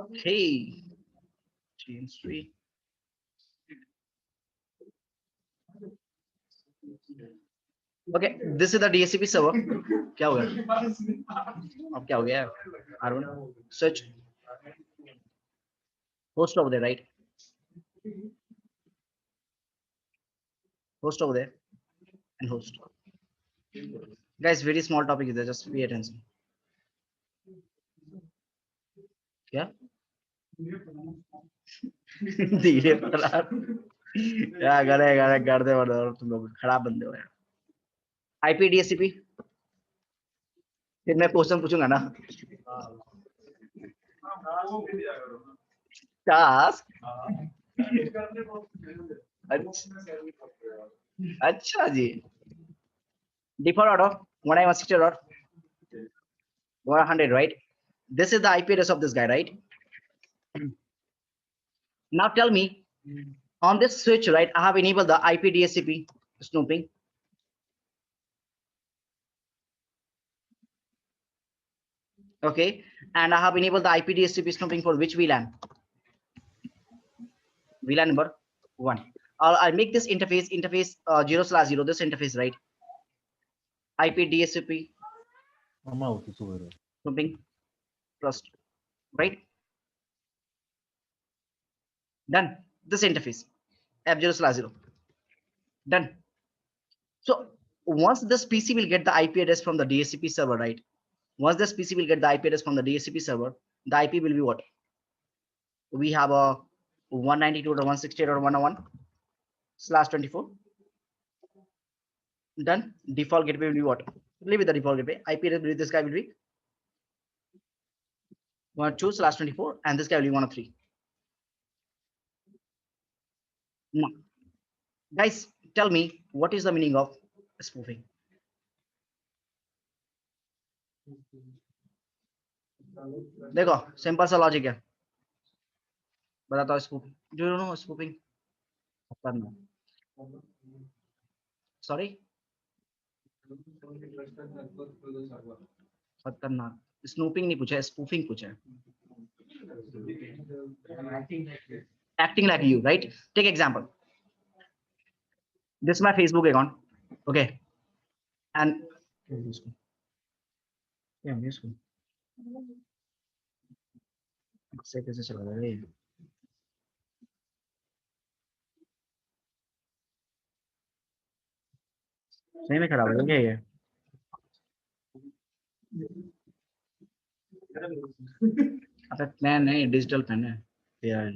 Okay, change 3. Okay, this is the DHCP server. क्या हो गया? अब क्या हो गया? R1 search host over there, right? Host over there and host. Guys, very small topic is there. Just pay attention. क्या? धीरे पड़ा क्या करे कर दे और तुम लोग खराब बंदे हो यार. IP DHCP फिर मैं क्वेश्चन पूछूंगा ना. टास्क अच्छा जी. Default order 19160 or 100, right? This is the IP address of this guy, right? Now tell me, on this switch, right, I have enabled the IP DHCP snooping. Okay, and I have enabled the IP DHCP snooping for which VLAN? VLAN number 1. I'll make this interface 0/0, this interface, right? IP DHCP snooping trust, right? Done. This interface F0/0. Done. So once this PC will get the IP address from the DHCP server, right? Once this PC will get the IP address from the DHCP server, the IP will be what? We have a 192.168.101/24. Done. Default gateway will be what? Leave with the default gateway. IP address with this guy will be 102/24, and this guy will be 103. Now, guys, tell me what is the meaning of spoofing? देखो simple सा logic है. बताता हूँ spoofing. Do you know spoofing? Sorry. खतरनाक. Snooping नहीं पूछा है, spoofing पूछा है. Acting like you, right? Take example. This is my Facebook account. Okay. And yeah, useful. कैसे चला रहा है? सही में खराब हो गया ये. अबे पेन नहीं, डिजिटल पेन है यार.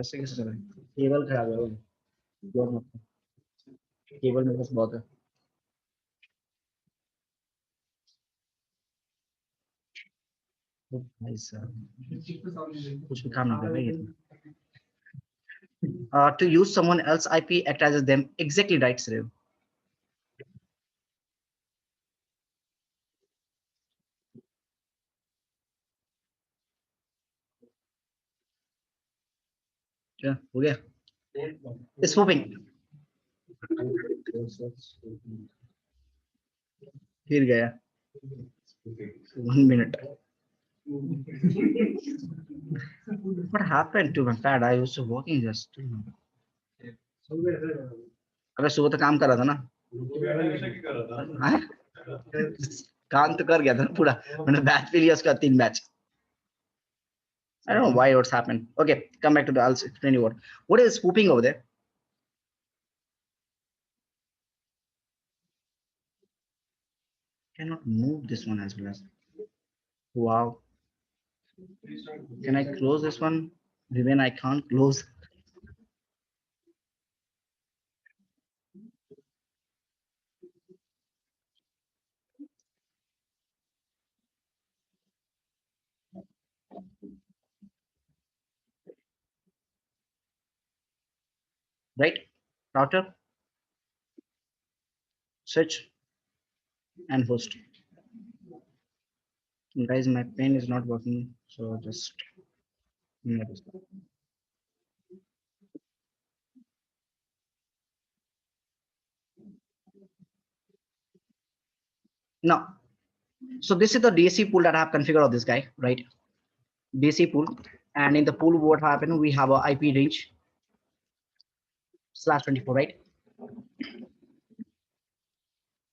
ऐसे कैसे चला? केबल खराब है. केबल मेरे पास बहुत है. भाई साहब कुछ भी काम नहीं कर रहा है. To use someone else IP attaches them. Exactly right, sir. क्या हो गया? Spoofing. फिर गया. 1 minute. What happened to my pad? I was working just. अबे सुबह तो काम कर रहा था ना. हाँ? काम तो कर गया था ना पूरा. मैंने बैच पे लिया उसका 3 batch. I don't know why what's happened. Okay, come back to the. I'll explain you what is spoofing over there. Cannot move this one as well as. Wow. Can I close this one? Even I can't close. Right? Router, switch, and host. Guys, my pen is not working, so just. Now, So this is the DHC pool that I have configured of this guy, right? DHC pool, and in the pool, what happened? We have a IP range /24, right?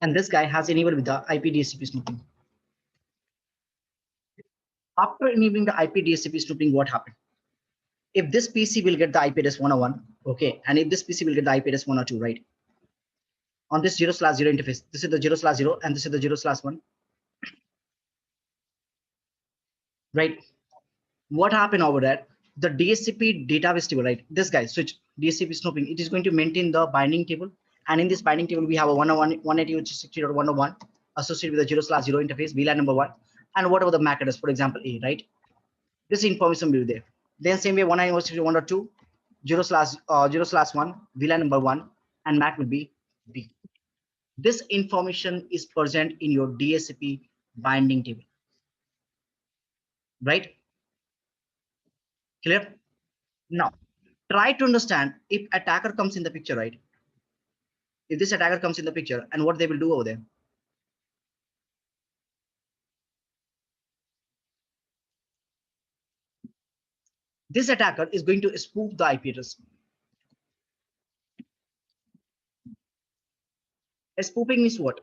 And this guy has enabled with the IP DHCP snooping. After enabling the IP DHCP snooping, what happened? If this PC will get the IP address 101, okay, and if this PC will get the IP address 102, right? On this 0/0 interface, this is the 0/0, and this is the 0/1, right? What happened over there? The DHCP database table, right? This guy switch DHCP snooping. It is going to maintain the binding table, and in this binding table, we have a 101, 180.160.101 associated with the 0/0 interface, VLAN number 1, and whatever the MAC address, for example, A, right? This information will be there. Then same way 191.1.2, 0/1, VLAN number 1, and MAC will be B. This information is present in your DHCP binding table, right? Clear? Now, try to understand if attacker comes in the picture, right? If this attacker comes in the picture, and what they will do over there. This attacker is going to spoof the IP address. Spoofing means what?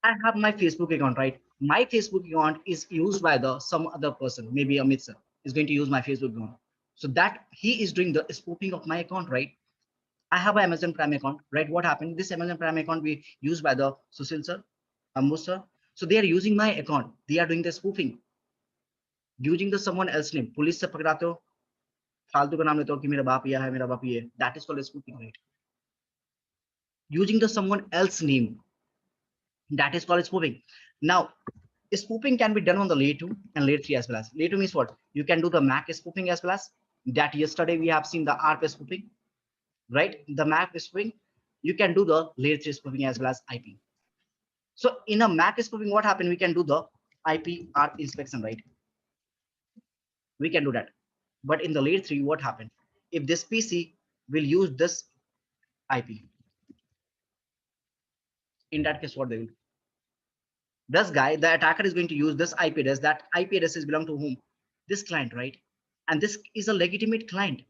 I have my Facebook account, right? My Facebook account is used by the some other person, maybe Amit sir is going to use my Facebook account. So that he is doing the spoofing of my account, right? I have an Amazon Prime account, right? What happened? This Amazon Prime account be used by the Susil sir, Ambu sir. So they are using my account. They are doing the spoofing using the someone else name. Police से पकड़ाते हो, फालतू का नाम लेते हो कि मेरा बाप ये है, मेरा बाप ये है. That is called spoofing, right? Using the someone else name. That is called spoofing. Now, spoofing can be done on the layer 2 and layer 3 as well as. Layer 2 means what? You can do the MAC spoofing as well as that. Yesterday we have seen the ARP spoofing, right? The MAC spoofing. You can do the layer 3 spoofing as well as IP. So in a MAC spoofing, what happened? We can do the IP ARP inspection, right? We can do that. But in the layer 3, what happened? If this PC will use this IP, in that case, what they will do? This guy, the attacker is going to use this IP address. That IP address is belong to whom? This client, right? And this is a legitimate client.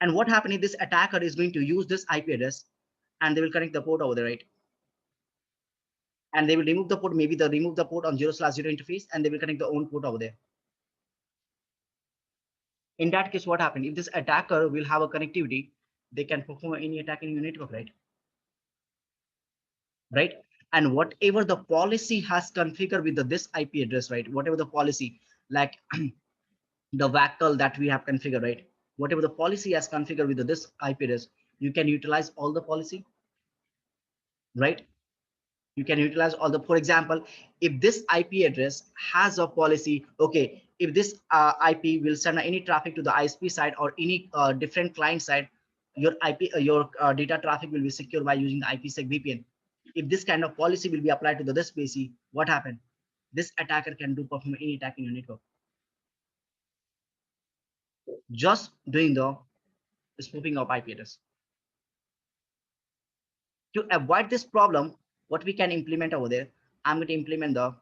And what happened if this attacker is going to use this IP address and they will connect the port over there, right? And they will remove the port, maybe they remove the port on 0/0 interface, and they will connect the own port over there. In that case, what happened? If this attacker will have a connectivity, they can perform any attack in your network, right? Right? And whatever the policy has configured with this IP address, right? Whatever the policy, like the VACL that we have configured, right? Whatever the policy has configured with this IP address, you can utilize all the policy, right? You can utilize all the, for example, if this IP address has a policy, okay, if this IP will send any traffic to the ISP side or any different client side, your IP, your data traffic will be secure by using the IPsec VPN. If this kind of policy will be applied to the this PC, what happened? This attacker can do perform any attack in your network. Just doing the spoofing of IP address. To avoid this problem, what we can implement over there, I'm going to implement the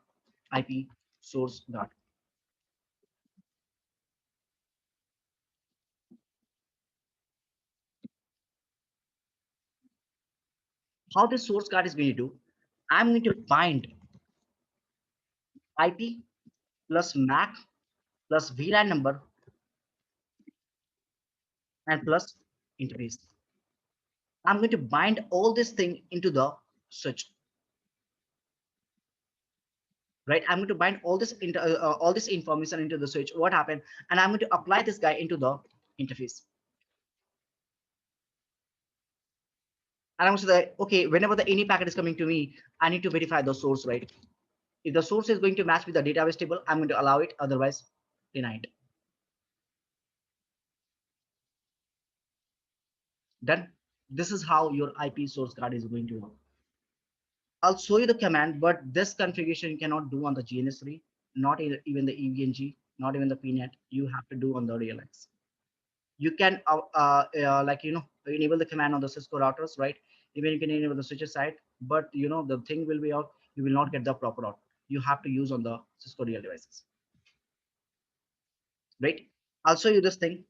IP source guard. How this source guard is going to do, I'm going to bind IP plus MAC plus VLAN number and plus interface. I'm going to bind all this thing into the switch. Right, I'm going to bind all this into all this information into the switch. What happened? And I'm going to apply this guy into the interface. And I'm going to say, okay, whenever the any packet is coming to me, I need to verify the source, right? If the source is going to match with the database table, I'm going to allow it, otherwise deny it. Then this is how your IP source card is going to work. I'll show you the command, but this configuration you cannot do on the GNS3, not even the EVNG, not even the PNet. You have to do on the RealX. You can like enable the command on the Cisco routers, right? Even you can enable the switches side, but the thing will be out. You will not get the proper out. you have to use on the Cisco real devices, right? I'll show you this thing,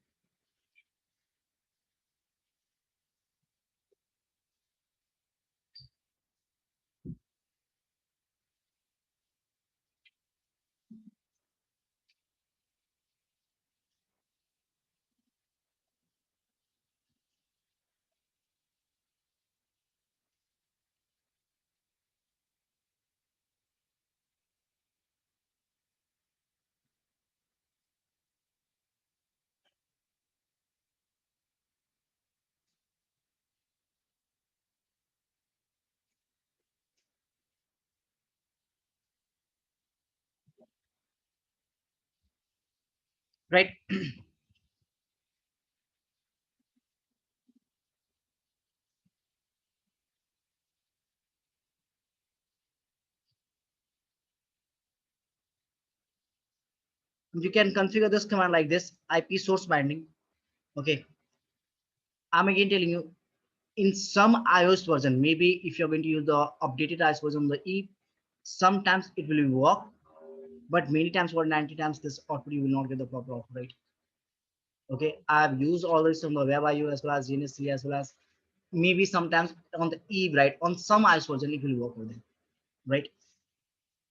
right? You can configure this command like this: IP source binding. Okay, I'm again telling you, in some iOS version, maybe if you're going to use the updated iOS version of the E, sometimes it will work, but many times, or 90 times, this output you will not get the proper output, right? Okay, I've used all this on the web IO as well as GNS3 as well as maybe sometimes on the Eve, right? On some iOS version, it will work with it, right?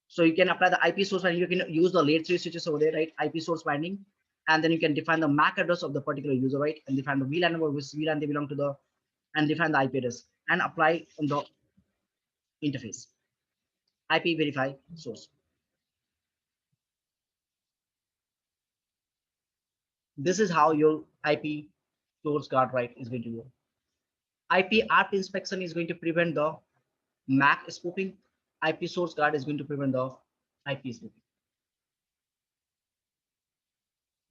So you can apply the IP source binding. You can use the layer 3 switches over there, right? IP source binding, and then you can define the MAC address of the particular user, right? And define the VLAN number, which VLAN they belong to the, and define the IP address and apply on the interface. IP verify source. This is how your IP source guard, right, is going to work. IP ARP inspection is going to prevent the MAC spoofing. IP source guard is going to prevent the IP spoofing.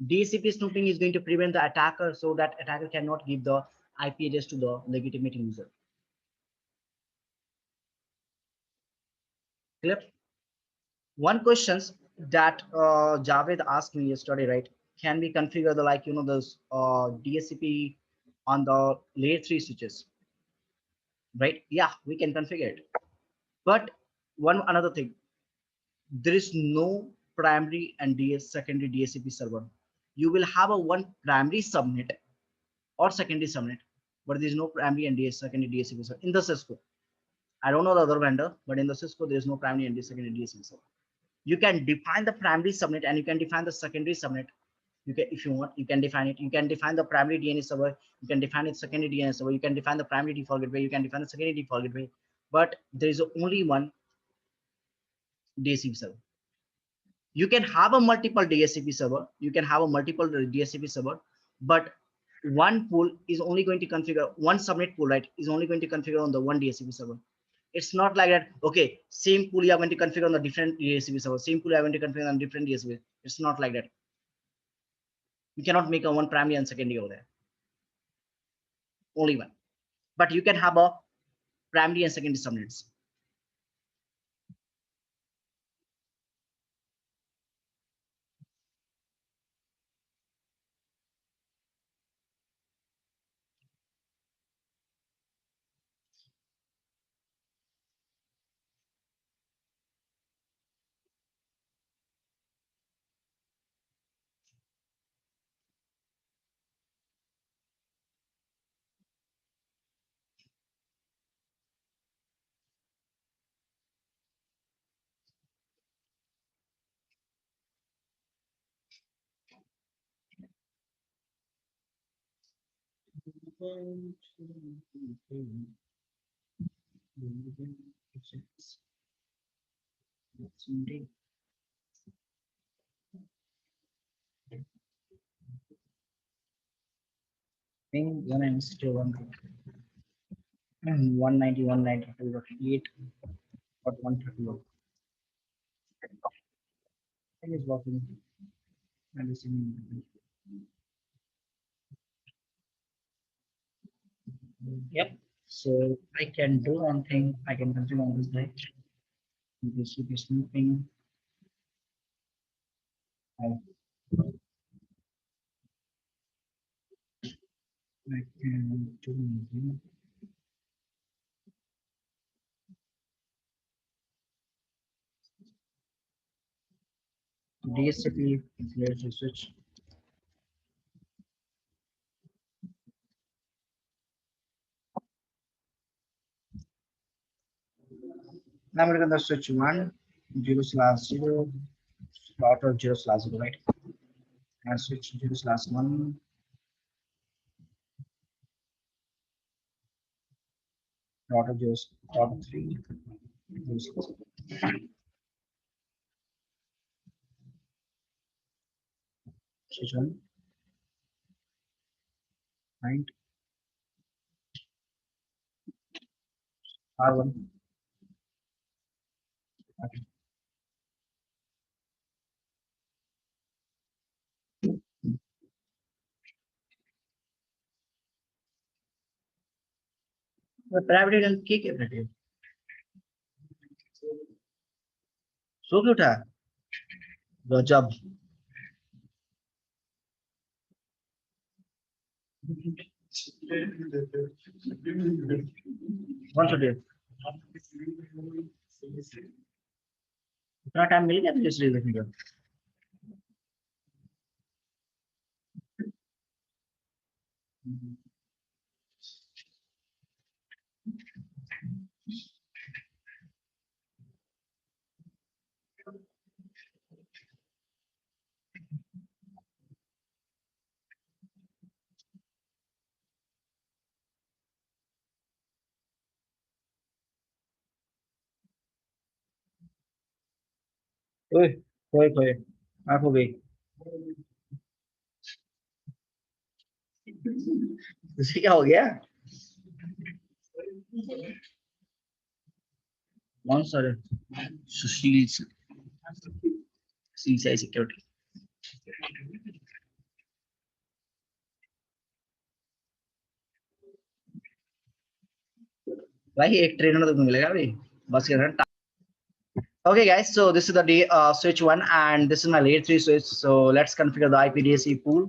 DHCP snooping is going to prevent the attacker so that attacker cannot give the IP address to the legitimate user. Clear? One questions that Javed asked me yesterday, right? Can we configure the, like, this DHCP on the layer 3 switches, right? Yeah, we can configure it. But one another thing, there is no primary and secondary DHCP server. You will have a one primary subnet or secondary subnet, but there is no primary and secondary DHCP server in the Cisco. I don't know the other vendor, but in the Cisco, there is no primary and secondary DHCP server. You can define the primary subnet and you can define the secondary subnet. You can, if you want, you can define it. You can define the primary DNS server. You can define it secondary DNS server. You can define the primary default gateway. You can define the secondary default gateway. But there is only one DHCP server. You can have a multiple DHCP server. You can have a multiple DHCP server, but one pool is only going to configure one subnet pool, right? Is only going to configure on the one DHCP server. It's not like that. Okay, same pool you are going to configure on the different DHCP server. Same pool you are going to configure on different DHCP. It's not like that. You cannot make a one primary and secondary over there. Only one. But you can have a primary and secondary subnets. Thing 190, 192.8 or 131. Thing is working. Yep. So I can do one thing. I can continue on this day. DHCP snooping. I can do DHCP switch. Now we're going to switch 1 0/0 slot of 0/0, right? And switch 0/1 dot of 0/3 0/0. Switch 1 point R1. Okay. The private agent की क्या करते हैं? सो क्यों उठा? गजब. कौन सा day? इतना टाइम मिल गया तुझे सीरीज देखने का? ओए, खोए खोए, आप हो गई. तुझे क्या हो गया? कौन सा रे? सुशील CCI सिक्योरिटी. भाई एक ट्रेनर तो मिलेगा भाई, बस के run. Okay guys, so this is the switch 1 and this is my layer 3 switch. So let's configure the IPDSC pool,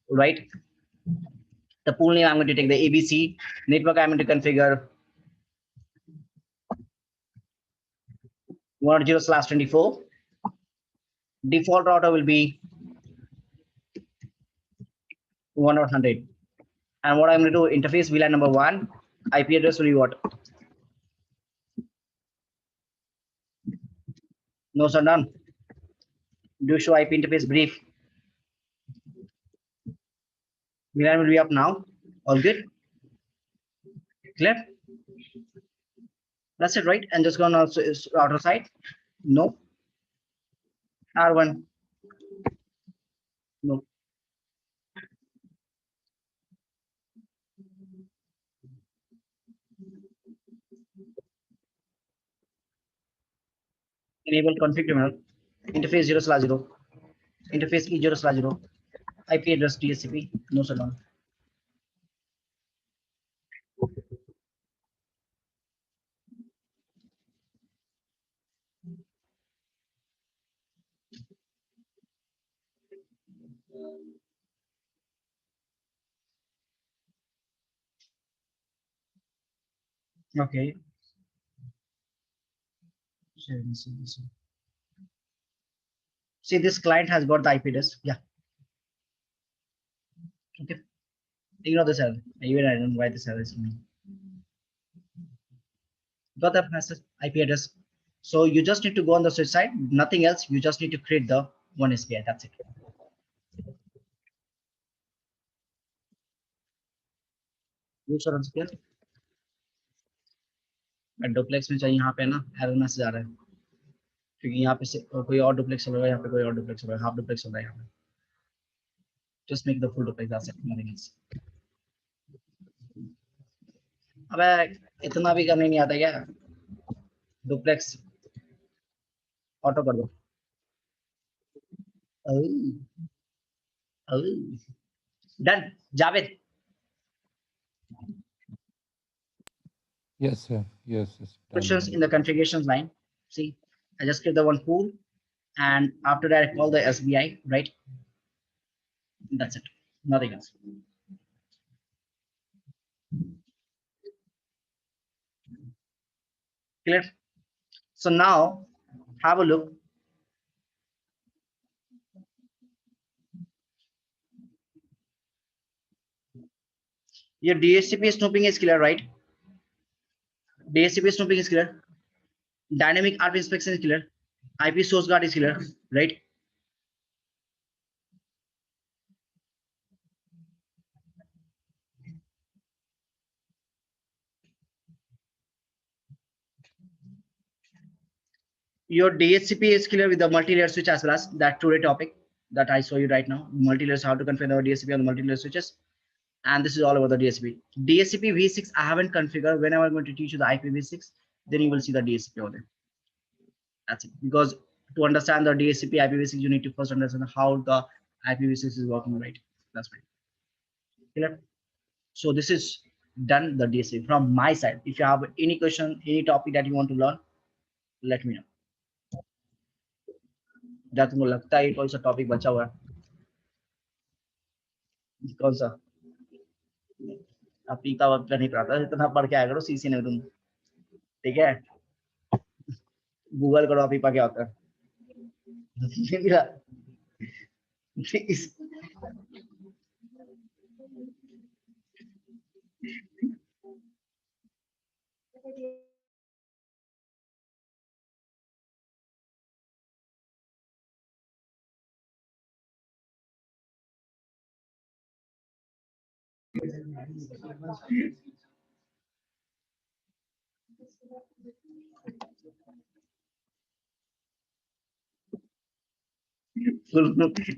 right? The pool name I'm going to take the ABC. Network I'm going to configure 100/24. Default router will be 100. And what I'm going to do, interface VLAN number 1, IP address will be what? No sir, none. Do show IP interface brief. VLAN will be up now. All good? Clear? That's it, right? And just go on also router side. No. R1. No. Enable config terminal. Interface 0/0. Interface E0/0. IP address DHCP. No sir, none. Okay. See, this client has got the IP address. Yeah. Okay. Ignore this error. Even I don't know why this error is coming. Got the message IP address. So you just need to go on the switch side. Nothing else. You just need to create the one SPI. That's it. Use और unsecure. Duplex में चाहिए यहाँ पे ना error message आ रहा है क्योंकि यहाँ पे से कोई और डुप्लेक्स चल रहा है, यहाँ पे कोई और डुप्लेक्स चल रहा है, हाफ डुप्लेक्स चल रहा है यहाँ पे. Just make the full duplex, that's it, nothing else. अबे इतना भी करने नहीं आता क्या? डुप्लेक्स ऑटो कर दो. Done. Javed. Yes, sir. Yes, yes. Questions in the configurations line. See, I just give the one pool, and after that I call the SBI, right? That's it. Nothing else. Clear? So now have a look. Your DHCP snooping is clear, right? DHCP snooping is clear. Dynamic ARP inspection is clear. IP source guard is clear, right? Your DHCP is clear with the multi-layer switch as well as that today topic that I show you right now. Multi-layers, how to configure the DHCP on the multi-layer switches. And this is all about the DHCP. DHCP v6 I haven't configured. Whenever I'm going to teach you the IPv6, then you will see the DHCP over there. That's it. Because to understand the DHCP IPv6, you need to first understand how the IPv6 is working, right? That's right. Clear? So this is done the DHCP from my side. If you have any question, any topic that you want to learn, let me know. क्या तुमको लगता है कौन सा topic बचा हुआ है कौन सा आप पीता वक्त नहीं पढ़ाता इतना पढ़ के आया करो सीसी ने तुम ठीक है गूगल करो पीपा क्या होता है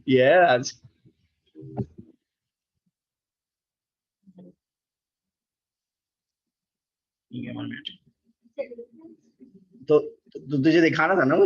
yes तो तुझे दिखाना था ना